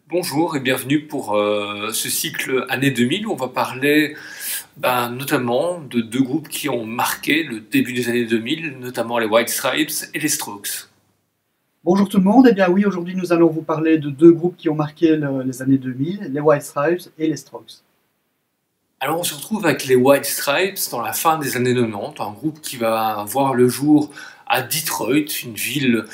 Bonjour et bienvenue pour ce cycle année 2000 où on va parler notamment de deux groupes qui ont marqué le début des années 2000, notamment les White Stripes et les Strokes. Bonjour tout le monde, eh bien oui, aujourd'hui nous allons vous parler de deux groupes qui ont marqué les années 2000, les White Stripes et les Strokes. Alors on se retrouve avec les White Stripes dans la fin des années 90, un groupe qui va voir le jour à Detroit, une ville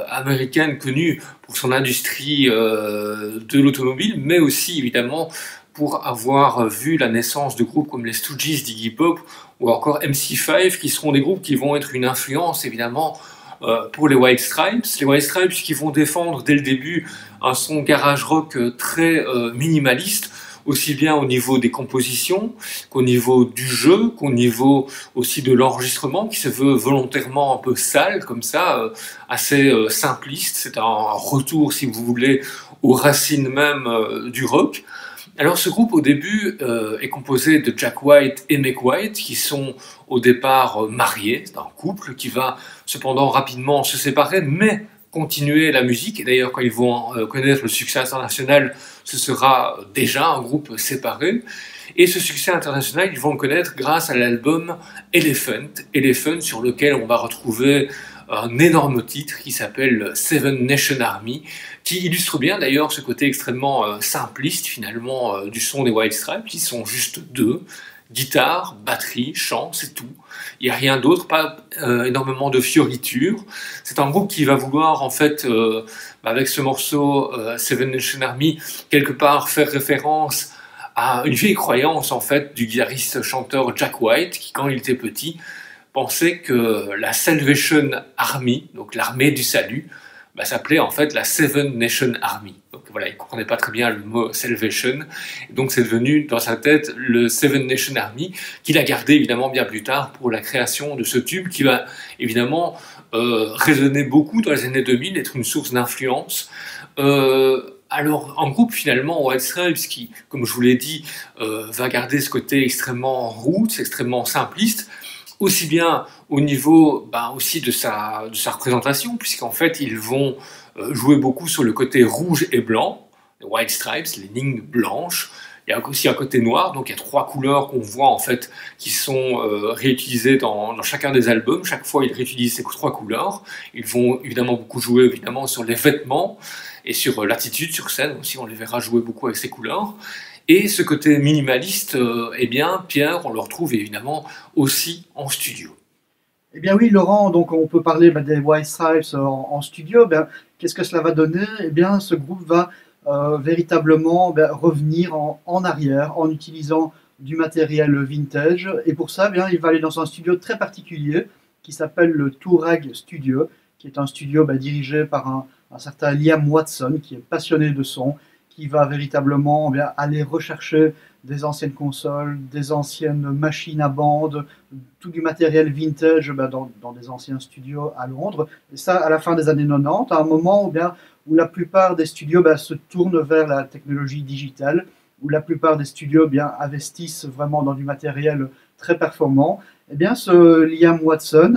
américaine connue pour son industrie de l'automobile, mais aussi évidemment pour avoir vu la naissance de groupes comme les Stooges d'Iggy Pop ou encore MC5, qui seront des groupes qui vont être une influence évidemment pour les White Stripes. Les White Stripes qui vont défendre dès le début un son garage rock très minimaliste, aussi bien au niveau des compositions qu'au niveau du jeu, qu'au niveau aussi de l'enregistrement, qui se veut volontairement un peu sale, comme ça, assez simpliste. C'est un retour, si vous voulez, aux racines même du rock. Alors ce groupe au début est composé de Jack White et Meg White qui sont au départ mariés, c'est un couple qui va cependant rapidement se séparer mais continuer la musique, et d'ailleurs quand ils vont connaître le succès international ce sera déjà un groupe séparé, et ce succès international ils vont le connaître grâce à l'album Elephant sur lequel on va retrouver un énorme titre qui s'appelle Seven Nation Army, qui illustre bien d'ailleurs ce côté extrêmement simpliste finalement du son des White Stripes, qui sont juste deux, guitare, batterie, chant, c'est tout. Il n'y a rien d'autre, pas énormément de fioritures. C'est un groupe qui va vouloir en fait, avec ce morceau Seven Nation Army, quelque part faire référence à une vieille croyance en fait du guitariste chanteur Jack White, qui quand il était petit pensait que la Salvation Army, donc l'armée du salut, s'appelait en fait la Seven Nation Army. Donc voilà, il ne comprenait pas très bien le mot Salvation, et donc c'est devenu dans sa tête le Seven Nation Army, qu'il a gardé évidemment bien plus tard pour la création de ce tube qui va évidemment résonner beaucoup dans les années 2000, être une source d'influence. Alors, en groupe, finalement, White Stripes, qui, comme je vous l'ai dit, va garder ce côté extrêmement roots, extrêmement simpliste, aussi bien au niveau aussi de sa représentation, puisqu'en fait, ils vont jouer beaucoup sur le côté rouge et blanc, les White Stripes, les lignes blanches. Il y a aussi un côté noir, donc il y a trois couleurs qu'on voit en fait qui sont réutilisées dans chacun des albums. Chaque fois, ils réutilisent ces trois couleurs. Ils vont évidemment beaucoup jouer évidemment sur les vêtements et sur l'attitude sur scène aussi. On les verra jouer beaucoup avec ces couleurs. Et ce côté minimaliste, eh bien, Pierre, on le retrouve évidemment aussi en studio. Eh bien oui, Laurent, donc on peut parler des White Stripes en studio. Qu'est-ce que cela va donner? Eh bien, ce groupe va véritablement revenir en arrière en utilisant du matériel vintage. Et pour ça, il va aller dans un studio très particulier qui s'appelle le Tourag Studio, qui est un studio dirigé par un certain Liam Watson, qui est passionné de son, qui va véritablement aller rechercher des anciennes consoles, des anciennes machines à bande, tout du matériel vintage dans des anciens studios à Londres. Et ça, à la fin des années 90, à un moment où la plupart des studios se tournent vers la technologie digitale, où la plupart des studios investissent vraiment dans du matériel très performant. Eh bien, ce Liam Watson,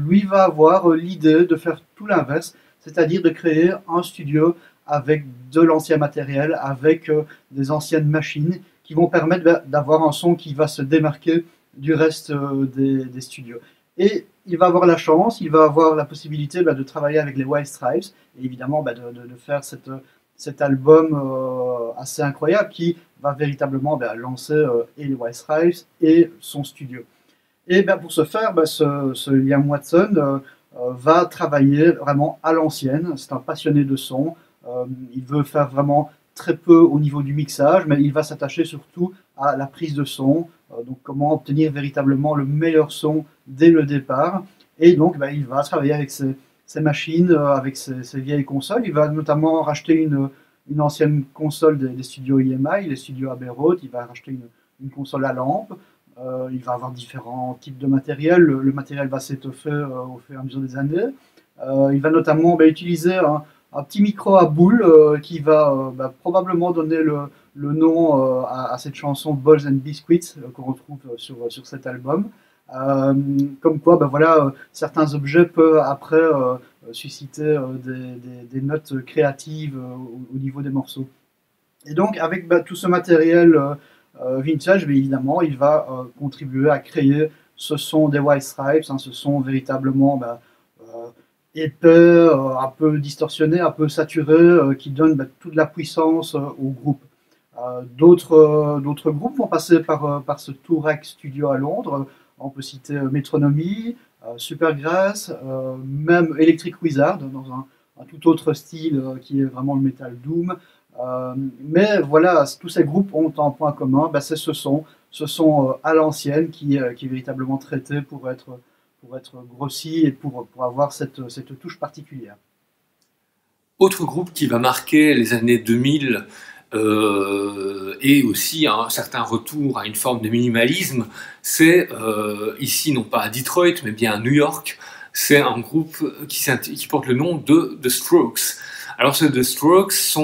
lui, va avoir l'idée de faire tout l'inverse, c'est-à-dire de créer un studio avec de l'ancien matériel, avec des anciennes machines qui vont permettre d'avoir un son qui va se démarquer du reste des studios. Et il va avoir la chance, il va avoir la possibilité de travailler avec les White Stripes et évidemment de faire cet album assez incroyable qui va véritablement lancer et les White Stripes et son studio. Et pour ce faire, ce Liam Watson va travailler vraiment à l'ancienne. C'est un passionné de son. Il veut faire vraiment très peu au niveau du mixage, mais il va s'attacher surtout à la prise de son, donc comment obtenir véritablement le meilleur son dès le départ. Et donc il va travailler avec ses machines, avec ses vieilles consoles. Il va notamment racheter une ancienne console des studios EMI, les studios Abbey Road. Il va racheter une console à lampe. Il va avoir différents types de matériel. Le matériel va s'étoffer au fur et à mesure des années. Il va notamment utiliser un petit micro à boule qui va probablement donner le nom à cette chanson Balls and Biscuits qu'on retrouve sur cet album. Comme quoi, certains objets peuvent après susciter des notes créatives au niveau des morceaux. Et donc, avec tout ce matériel vintage, mais évidemment, il va contribuer à créer ce son des White Stripes, hein, ce son véritablement épais, un peu distorsionné, un peu saturé, qui donne toute la puissance au groupe. D'autres groupes vont passer par ce Tourek Studio à Londres. On peut citer Metronomy, Supergrass, même Electric Wizard, dans un tout autre style qui est vraiment le metal doom. Mais voilà, tous ces groupes ont un point commun, c'est ce son à l'ancienne qui est véritablement traité pour être grossi et pour avoir cette touche particulière. Autre groupe qui va marquer les années 2000 et aussi un certain retour à une forme de minimalisme, c'est ici non pas à Detroit mais bien à New York, c'est un groupe qui porte le nom de The Strokes. Alors ces The Strokes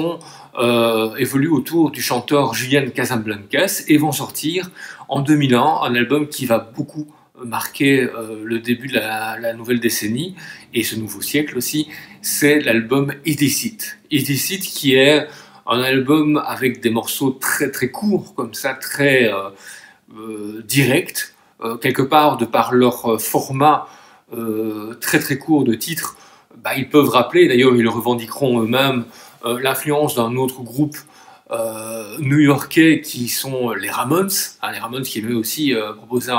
évoluent autour du chanteur Julian Casablancas et vont sortir en 2001 un album qui va beaucoup marquer le début de la nouvelle décennie et ce nouveau siècle aussi, c'est l'album Illicit. Illicit qui est un album avec des morceaux très très courts, comme ça, très directs, quelque part de par leur format très très court de titres, ils peuvent rappeler, d'ailleurs ils le revendiqueront eux-mêmes, l'influence d'un autre groupe new-yorkais qui sont les Ramones, les Ramones qui avaient aussi proposé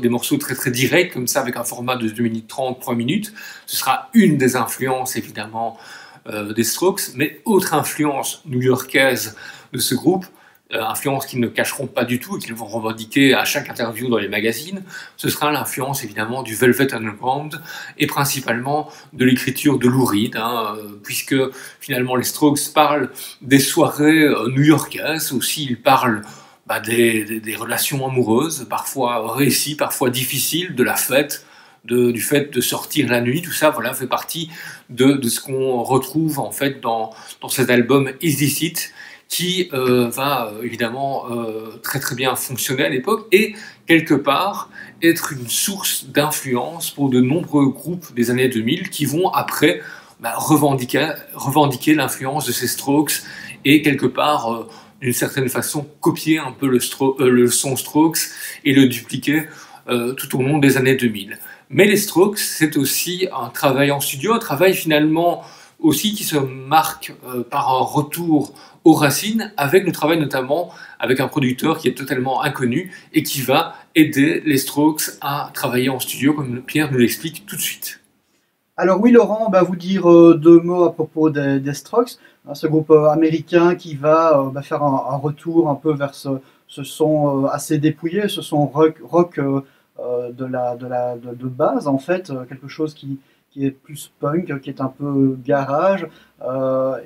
des morceaux très très directs, comme ça, avec un format de 2 minutes 30, 3 minutes. Ce sera une des influences évidemment des Strokes, mais autre influence new-yorkaise de ce groupe, influence qu'ils ne cacheront pas du tout et qu'ils vont revendiquer à chaque interview dans les magazines, ce sera l'influence évidemment du Velvet Underground et principalement de l'écriture de Lou Reed, puisque finalement les Strokes parlent des soirées new-yorkaises, aussi ils parlent des relations amoureuses, parfois réussies, parfois difficiles, de la fête, du fait de sortir la nuit, tout ça voilà, fait partie de ce qu'on retrouve en fait dans cet album Illicit, qui va évidemment très très bien fonctionner à l'époque et quelque part être une source d'influence pour de nombreux groupes des années 2000 qui vont après revendiquer l'influence de ces Strokes et quelque part d'une certaine façon copier un peu le son Strokes et le dupliquer tout au long des années 2000. Mais les Strokes, c'est aussi un travail en studio, un travail finalement aussi qui se marque par un retour aux racines, avec le travail notamment avec un producteur qui est totalement inconnu et qui va aider les Strokes à travailler en studio, comme Pierre nous l'explique tout de suite. Alors oui, Laurent, vous dire 2 mots à propos des Strokes, ce groupe américain qui va faire un retour un peu vers ce son assez dépouillé, ce son rock de base en fait, quelque chose qui est plus punk, qui est un peu garage.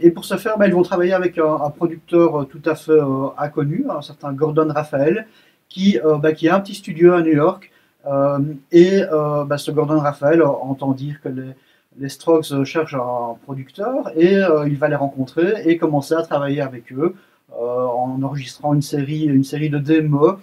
Et pour ce faire, ils vont travailler avec un producteur tout à fait inconnu, un certain Gordon Raphael, qui a un petit studio à New York. Ce Gordon Raphael entend dire que les Strokes cherchent un producteur et il va les rencontrer et commencer à travailler avec eux en enregistrant une série de démos.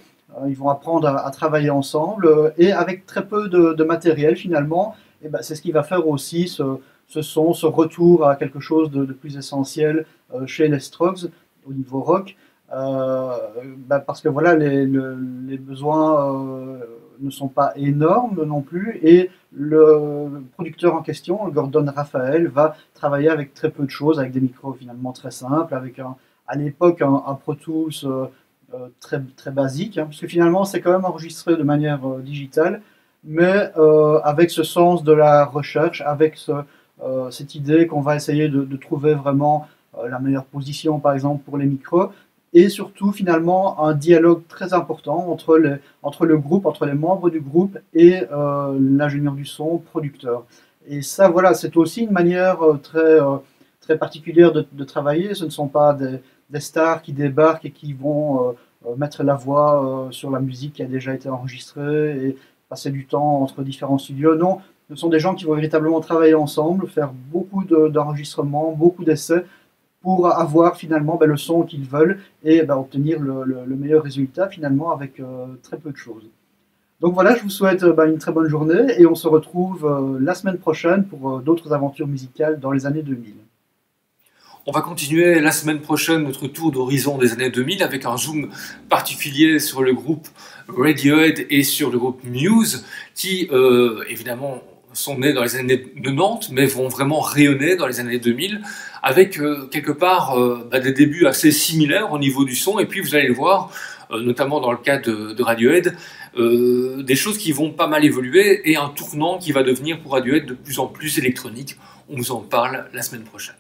Ils vont apprendre à travailler ensemble et avec très peu de matériel finalement. C'est ce qui va faire aussi ce retour à quelque chose de plus essentiel chez les Strokes au niveau rock. Parce que voilà, les besoins ne sont pas énormes non plus et le producteur en question, Gordon Raphael, va travailler avec très peu de choses, avec des micros finalement très simples, avec à l'époque un Pro Tools très, très basique, parce que finalement c'est quand même enregistré de manière digitale, mais avec ce sens de la recherche, avec cette idée qu'on va essayer de trouver vraiment la meilleure position par exemple pour les micros, et surtout finalement un dialogue très important entre le groupe, entre les membres du groupe et l'ingénieur du son, producteur. Et ça voilà, c'est aussi une manière très particulière de travailler. Ce ne sont pas des stars qui débarquent et qui vont mettre la voix sur la musique qui a déjà été enregistrée et passer du temps entre différents studios. Non, ce sont des gens qui vont véritablement travailler ensemble, faire beaucoup d'enregistrements, beaucoup d'essais pour avoir finalement le son qu'ils veulent et obtenir le meilleur résultat finalement avec très peu de choses. Donc voilà, je vous souhaite une très bonne journée et on se retrouve la semaine prochaine pour d'autres aventures musicales dans les années 2000. On va continuer la semaine prochaine notre tour d'horizon des années 2000 avec un zoom particulier sur le groupe Radiohead et sur le groupe Muse qui, évidemment, sont nés dans les années 90 mais vont vraiment rayonner dans les années 2000 avec quelque part des débuts assez similaires au niveau du son et puis vous allez le voir, notamment dans le cas de Radiohead, des choses qui vont pas mal évoluer et un tournant qui va devenir pour Radiohead de plus en plus électronique. On vous en parle la semaine prochaine.